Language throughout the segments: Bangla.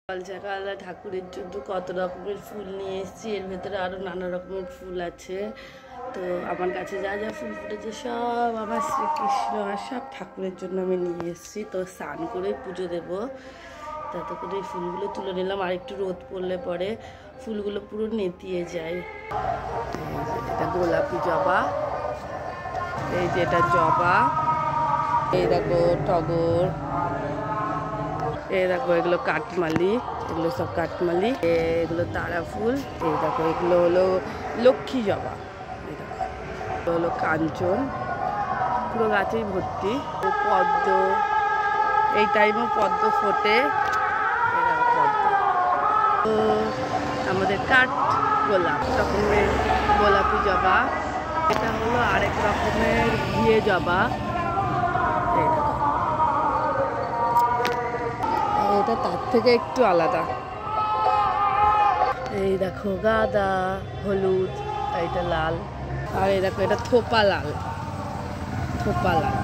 সকাল সকাল ঠাকুরের জন্য কত রকমের ফুল নিয়ে এসেছি। এর ভেতরে আরও নানা রকমের ফুল আছে। তো আমার কাছে যা যা ফুল ফুটেছে সব আমার শ্রীকৃষ্ণ আর সব ঠাকুরের জন্য আমি নিয়ে এসেছি। তো স্নান করে পুজো দেবো, তাতে করে এই ফুলগুলো তুলে নিলাম। আর একটু রোদ পড়লে পরে ফুলগুলো পুরো নেতিয়ে যায়। এটা গোলাপি জবা, এই যে এটা জবা, এই দেখো টগর, এই দেখো এগুলো কাঠমালি, এগুলো সব কাঠমালি, এগুলো তারা ফুল, এই দেখো এগুলো হলো লক্ষ্মী জবা, এই দেখো এগুলো হলো কাঞ্চন, পুরো গাছেই ভর্তি। পদ্ম, এই টাইমও পদ্ম ফোটে, পদ্ম। তো আমাদের কাঠ গোলাপ রকমের গোলাপি জবা, এটা হলো আরেক রকমের ঘিয়ে জবা, এটা তার থেকে একটু আলাদা। এই দেখো গাঁদা হলুদ, এটা লাল, আর এই দেখো এটা থোপা লাল, থোপা লাল।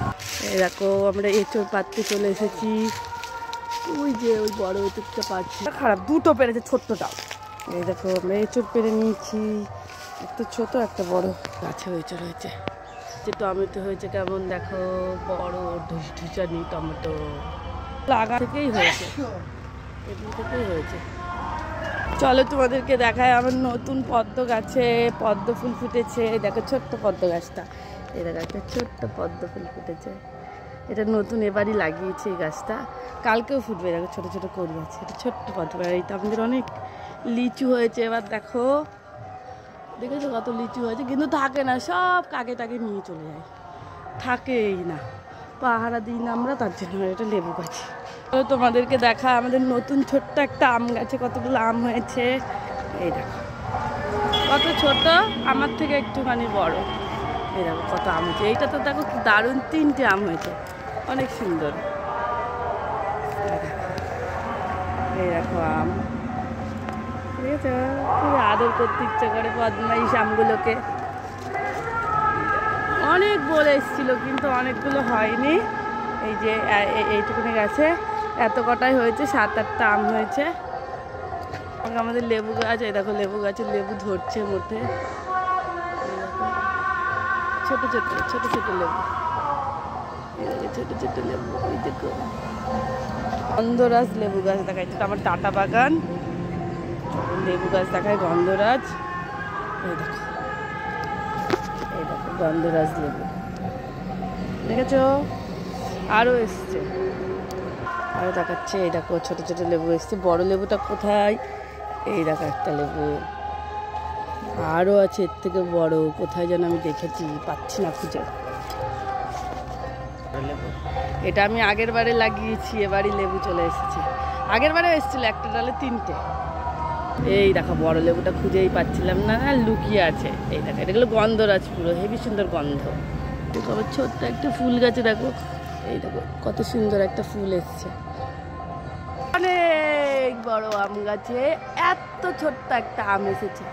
এই দেখো আমরা এঁচড় পাততে চলে এসেছি। ওই যে ওই বড় এঁচড়টা পাচ্ছি, খারাপ দুটো পেরেছে ছোট্টটাও। এই দেখো আমরা এঁচড় পেরে নিয়েছি, একটা ছোট একটা বড়। গাছে এঁচড় হয়েছে, যে টমেটো হয়েছে কেমন দেখো, বড় ঢুসঢুসানি টমেটো, লাগা থেকেই হয়েছে, এগুলো থেকেই হয়েছে। চলো তোমাদেরকে দেখায় আমার নতুন পদ্ম গাছে পদ্ম ফুল ফুটেছে। দেখো ছোট্ট পদ্ম গাছটা, এই দেখো একটা ছোট্ট পদ্ম ফুল ফুটেছে। এটা নতুন এবারই লাগিয়েছি এই গাছটা, কালকেও ফুটবে। দেখো ছোটো ছোটো কড়ি আছে, এটা ছোট্ট পদ্ম। এইটা আমাদের অনেক লিচু হয়েছে এবার, দেখো দেখেছো কত লিচু হয়েছে, কিন্তু থাকে না, সব কাকে টাকে নিয়ে চলে যায়, থাকেই না, পাহারা দিই না আমরা, তার জন্য। এটা লেবু গাছ। তো তোমাদেরকে দেখা আমাদের নতুন ছোট্ট একটা আম গাছে কতগুলো আম হয়েছে। এই দেখো কত ছোট, আমার থেকে একটুখানি বড়। এই দেখো কত আম হয়েছে। এইটা তো দেখো দারুণ, 3টে আম হয়েছে, অনেক সুন্দর। এই দেখো আম, ঠিক আছে, খুবই আদর করতে ইচ্ছে করে বদমাইশ আমগুলোকে। অনেক বলে এসেছিলো কিন্তু অনেকগুলো হয়নি। এই যে এইটুকুনি গাছে এত কটাই হয়েছে, 7-8টা আম হয়েছে। আমাদের লেবু গাছ, এই দেখো লেবু গাছের লেবু ধরছে মধ্যে, ছোট ছোট ছোট ছোট লেবু, ছোট ছোট লেবু। এই দেখো গন্ধরাজ লেবু গাছ দেখায়, যেটা আমার টাটা বাগান লেবু গাছ দেখায়, গন্ধরাজ। এই দেখো, এই দেখো গন্ধরাজ লেবু দেখেছো, আরও এসছে, আরও দেখাচ্ছে। এই দেখো ছোটো ছোটো লেবু এসছে, বড় লেবুটা কোথায়? এই দেখো একটা লেবু, আরও আছে এর থেকে বড়, কোথায় যেন আমি দেখেছি, পাচ্ছি না খুঁজে। লেবু এটা আমি আগের বারে লাগিয়েছি, এবারই লেবু চলে এসেছে। আগের বারে এসেছিল একটা ডালে 3টে। এই দেখো বড় লেবুটা খুঁজেই পাচ্ছিলাম না, লুকিয়ে আছে। এই দেখো এটাগুলো গন্ধরাজ, পুরো হেবি সুন্দর গন্ধ। দেখো আবার ছোট্ট একটা ফুল গাছে দেখো, এই দেখো কত সুন্দর একটা ফুল এসছে। অনেক বড় আম গাছে এত ছোট্ট একটা আম এসেছে।